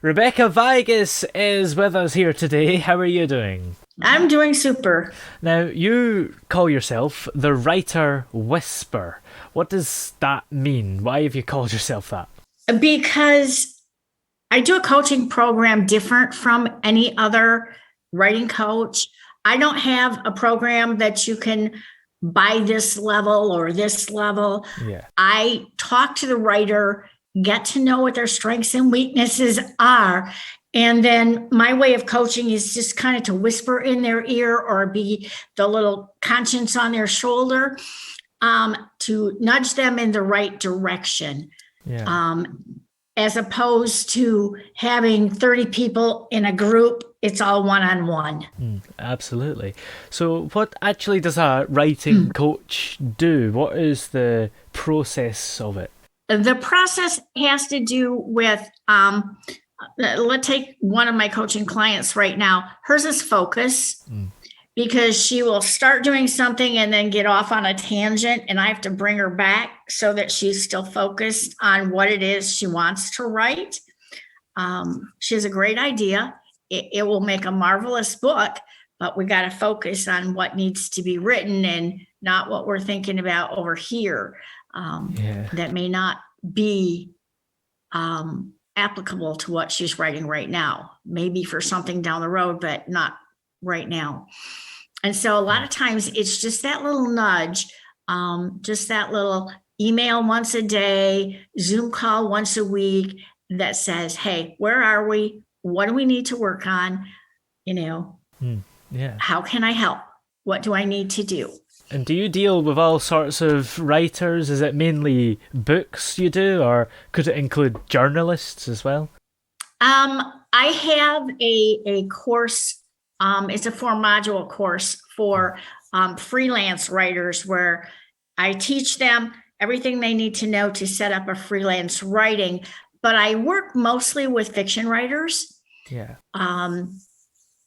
Rebecka Vigus is with us here today. How are you doing? I'm doing super. Now, you call yourself the writer whisper. What does that mean? Why have you called yourself that? Because I do a coaching program different from any other writing coach. I don't have a program that you can buy this level or this level. Yeah. I talk to the writer, get to know what their strengths and weaknesses are. And then my way of coaching is just kind of to whisper in their ear or be the little conscience on their shoulder, to nudge them in the right direction. Yeah. As opposed to having 30 people in a group, it's all one-on-one. Absolutely. So, what actually does a writing coach do? What is the process of it? The process has to do with, let's take one of my coaching clients right now. Hers is focus. Because she will start doing something and then get off on a tangent, and I have to bring her back so that she's still focused on what it is she wants to write. She has a great idea. It will make a marvelous book, but we got to focus on what needs to be written and not what we're thinking about over here. That may not be applicable to what she's writing right now. Maybe for something down the road, but not right now. And so a lot of times it's just that little nudge, just that little email once a day, Zoom call once a week that says, hey, where are we? What do we need to work on? How can I help? What do I need to do? And do you deal with all sorts of writers? Is it mainly books you do, or could it include journalists as well? I have a course. It's a 4-module course for freelance writers where I teach them everything they need to know to set up a freelance writing. But I work mostly with fiction writers. Yeah. I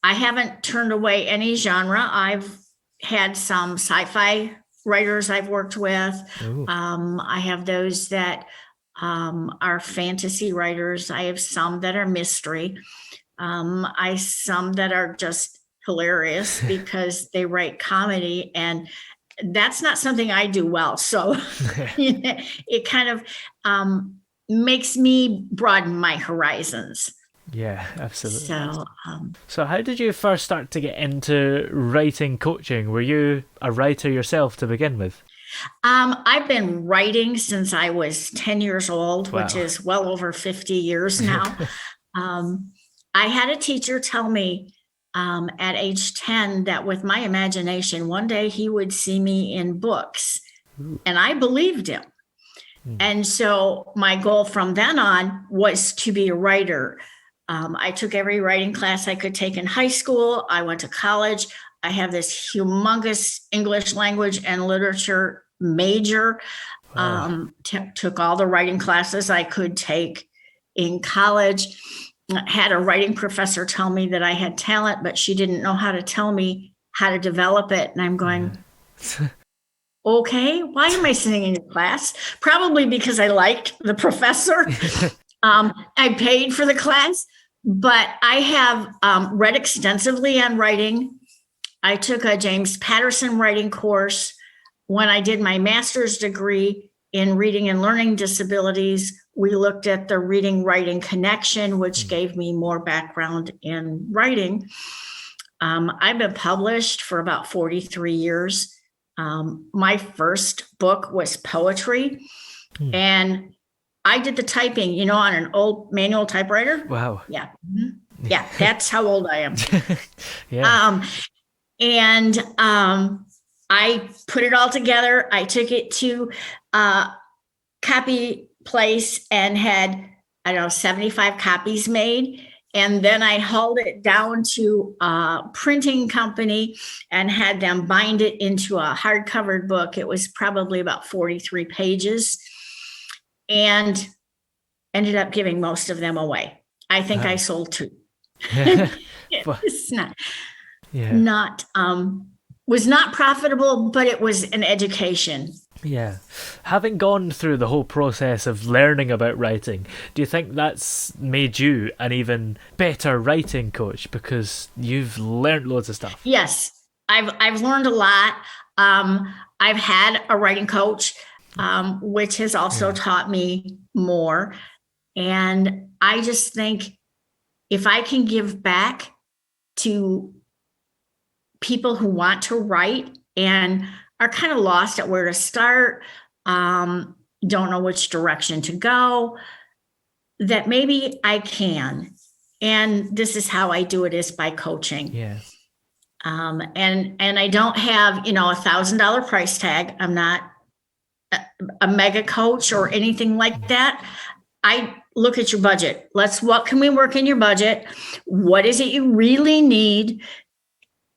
haven't turned away any genre. I've had some sci-fi writers I've worked with. I have those that are fantasy writers. I have some that are mystery. Some that are just hilarious because they write comedy, and that's not something I do well. So it kind of makes me broaden my horizons. Yeah, absolutely. So how did you first start to get into writing coaching? Were you a writer yourself to begin with? I've been writing since I was 10 years old, Wow. which is well over 50 years now. I had a teacher tell me at age 10 that with my imagination, one day he would see me in books. And I believed him. And so my goal from then on was to be a writer. I took every writing class I could take in high school. I went to college. I have this humongous English language and literature major. Wow. Took all the writing classes I could take in college. Had a writing professor tell me that I had talent, but she didn't know how to tell me how to develop it. And I'm going, okay, why am I sitting in your class? Probably because I liked the professor. I paid for the class, but I have read extensively on writing. I took a James Patterson writing course. When I did my master's degree in reading and learning disabilities, we looked at the reading-writing connection, which gave me more background in writing. I've been published for about 43 years. My first book was poetry, and I did the typing, on an old manual typewriter. Wow. Yeah. Yeah, that's how old I am. Yeah. I put it all together. I took it to copy place and had, 75 copies made. And then I hauled it down to a printing company and had them bind it into a hardcover book. It was probably about 43 pages and ended up giving most of them away. I think I sold 2. It's Yeah. was not profitable, but it was an education. Yeah. Having gone through the whole process of learning about writing, do you think that's made you an even better writing coach because you've learned loads of stuff? Yes, I've learned a lot. I've had a writing coach, which has also taught me more. And I just think if I can give back to people who want to write and are kind of lost at where to start, don't know which direction to go, that maybe I can. And this is how I do it, is by coaching. Yeah. And I don't have, $1,000 price tag. I'm not a mega coach or anything like that. I look at your budget. What can we work in your budget? What is it you really need?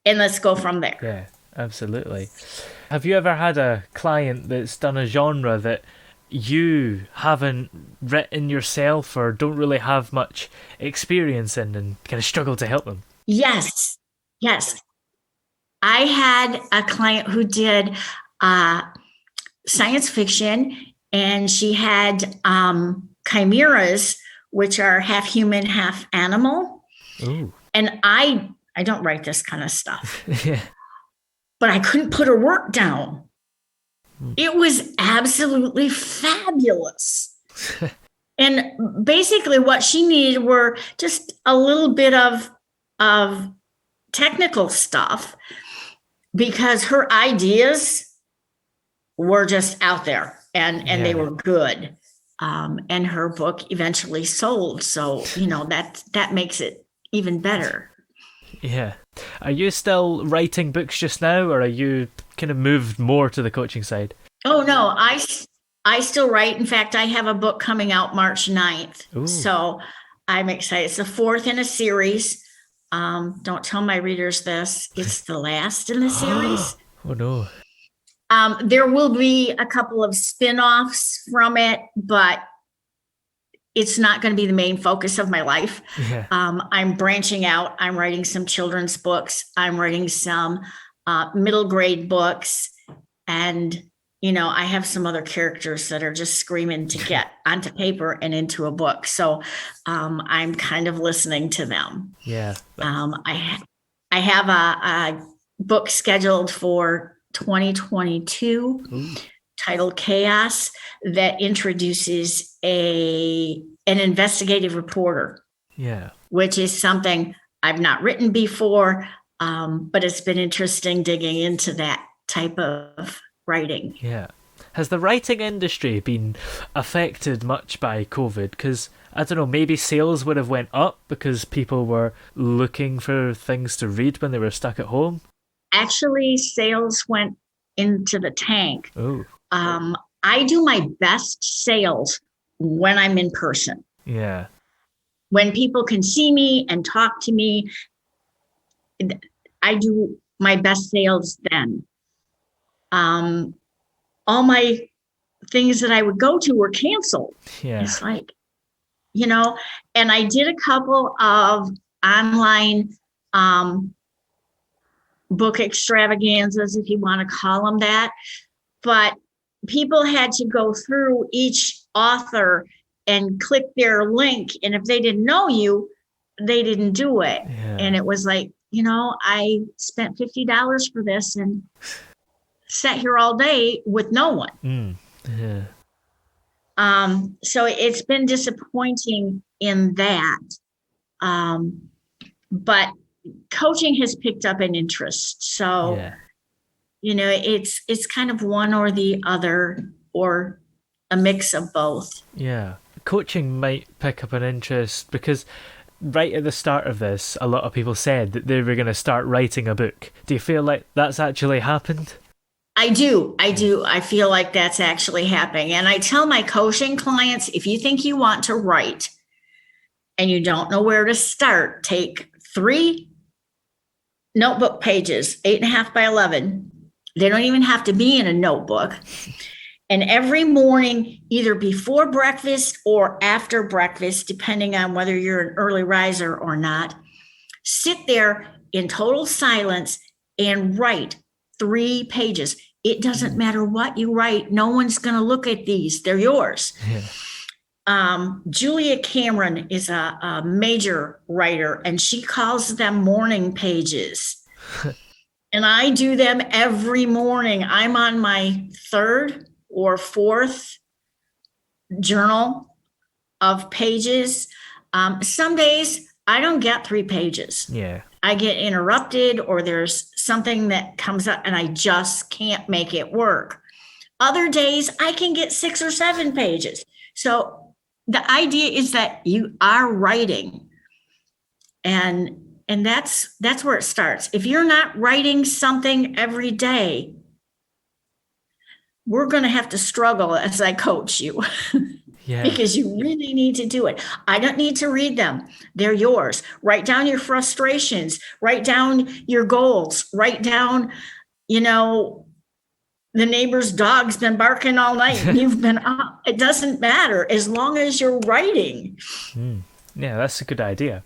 And let's go from there. Yeah, absolutely. Have you ever had a client that's done a genre that you haven't written yourself or don't really have much experience in and kind of struggle to help them? Yes. I had a client who did science fiction, and she had chimeras, which are half human, half animal. Ooh. And I don't write this kind of stuff. Yeah. But I couldn't put her work down. It was absolutely fabulous. And basically what she needed were just a little bit of technical stuff, because her ideas were just out there and they were good. And her book eventually sold. So, that makes it even better. Yeah. Are you still writing books just now, or are you kind of moved more to the coaching side? Oh, no, I still write. In fact, I have a book coming out March 9th. Ooh. So I'm excited. It's the fourth in a series. Don't tell my readers this. It's the last in the series. Oh, no. There will be a couple of spin-offs from it, but it's not going to be the main focus of my life. Yeah. I'm branching out. I'm writing some children's books. I'm writing some middle grade books. And, I have some other characters that are just screaming to get onto paper and into a book. So I'm kind of listening to them. Yeah. I have a book scheduled for 2022. Ooh. Titled Chaos, that introduces an investigative reporter. Yeah. Which is something I've not written before, but it's been interesting digging into that type of writing. Yeah. Has the writing industry been affected much by COVID? Because, I don't know, maybe sales would have went up because people were looking for things to read when they were stuck at home? Actually, sales went into the tank. Oh. I do my best sales when I'm in person. Yeah. When people can see me and talk to me, I do my best sales then. All my things that I would go to were canceled. Yeah. It's like, and I did a couple of online book extravaganzas, if you want to call them that. But people had to go through each author and click their link. And if they didn't know you, they didn't do it. Yeah. And it was like, I spent $50 for this and sat here all day with no one. Yeah. So it's been disappointing in that. But coaching has picked up an interest. So, yeah. It's kind of one or the other, or a mix of both. Yeah. Coaching might pick up an interest because right at the start of this, a lot of people said that they were going to start writing a book. Do you feel like that's actually happened? I do. I feel like that's actually happening. And I tell my coaching clients, if you think you want to write and you don't know where to start, take 3 notebook pages, 8.5 by 11. They don't even have to be in a notebook. And every morning, either before breakfast or after breakfast, depending on whether you're an early riser or not, sit there in total silence and write 3 pages. It doesn't matter what you write. No one's going to look at these. They're yours. Yeah. Julia Cameron is a major writer, and she calls them morning pages. And I do them every morning. I'm on my third or fourth journal of pages. Some days I don't get 3 pages. Yeah. I get interrupted, or there's something that comes up and I just can't make it work. Other days I can get 6 or 7 pages. So the idea is that you are writing, and that's where it starts. If you're not writing something every day, we're going to have to struggle as I coach you. Yeah. Because you really need to do it. I don't need to read them. They're yours. Write down your frustrations, write down your goals, write down, the neighbor's dog's been barking all night. You've been up. It doesn't matter as long as you're writing. Yeah, that's a good idea.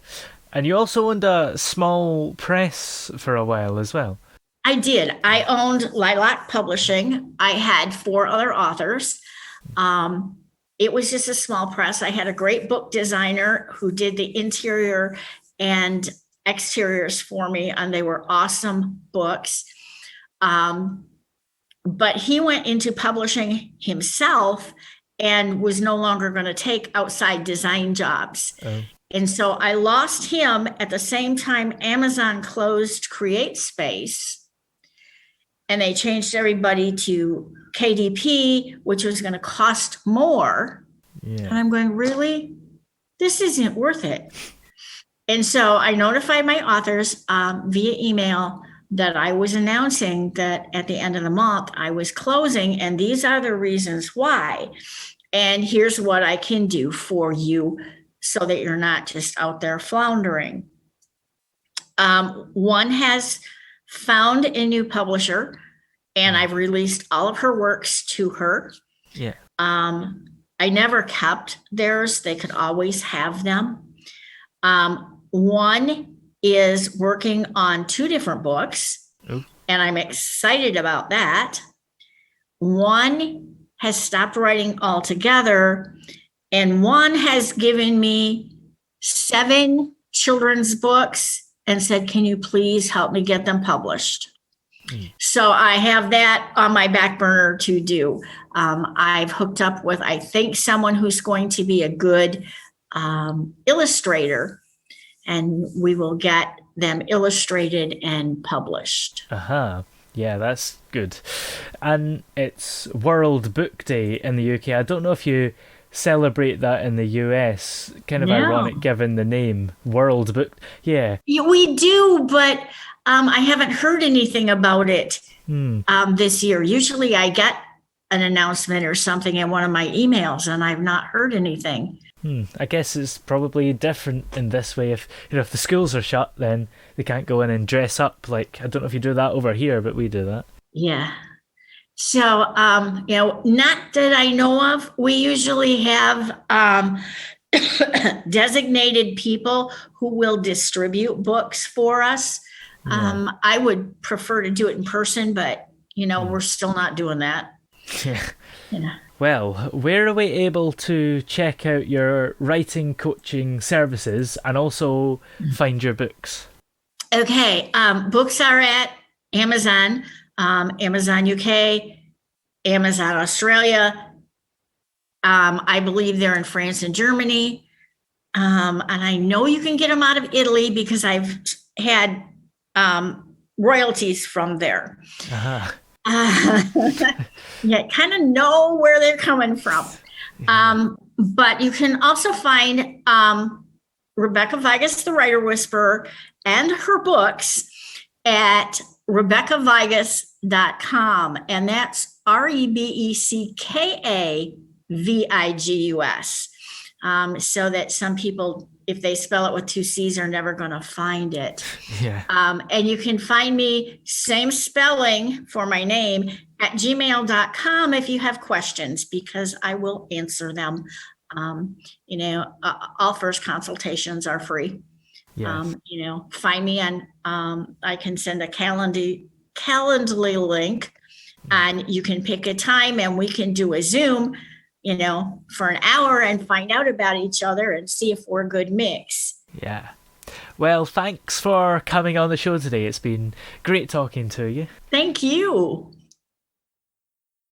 And you also owned a small press for a while as well. I did. I owned Lilac Publishing. I had 4 other authors. It was just a small press. I had a great book designer who did the interior and exteriors for me, and they were awesome books. But he went into publishing himself and was no longer going to take outside design jobs. Oh. And so I lost him at the same time Amazon closed CreateSpace, and they changed everybody to KDP, which was going to cost more. Yeah. And I'm going, really? This isn't worth it. And so I notified my authors via email that I was announcing that at the end of the month I was closing, and these are the reasons why. And here's what I can do for you so that you're not just out there floundering. One has found a new publisher, and I've released all of her works to her. Yeah. I never kept theirs. They could always have them. One is working on 2 different books, and I'm excited about that. One has stopped writing altogether, and one has given me 7 children's books and said, can you please help me get them published? So I have that on my back burner to do. I've hooked up with, I think, someone who's going to be a good illustrator, and we will get them illustrated and published. Yeah, that's good. And it's World Book Day in the UK. I don't know if you celebrate that in the US. Kind of ironic given the name, World Book. Yeah. We do, but I haven't heard anything about it this year. Usually I get an announcement or something in one of my emails, and I've not heard anything. I guess it's probably different in this way. If if the schools are shut, then they can't go in and dress up. Like, I don't know if you do that over here, but we do that. Yeah. So, not that I know of. We usually have designated people who will distribute books for us. Yeah. I would prefer to do it in person, but, we're still not doing that. Yeah. Well, where are we able to check out your writing coaching services and also find your books? Okay. Books are at Amazon, Amazon UK, Amazon Australia. I believe they're in France and Germany. And I know you can get them out of Italy because I've had royalties from there. Yeah, kind of know where they're coming from. But you can also find Rebecka Vigus, the Writer Whisperer, and her books at RebeckaVigus.com. And that's RebeckaVigus. So that some people, if they spell it with 2 C's, are never going to find it. Yeah. And you can find me, same spelling for my name, at gmail.com if you have questions, because I will answer them. All first consultations are free. Yes. Find me on, I can send a Calendly link And you can pick a time and we can do a Zoom, for an hour and find out about each other and see if we're a good mix. Yeah. Well, thanks for coming on the show today. It's been great talking to you. Thank you.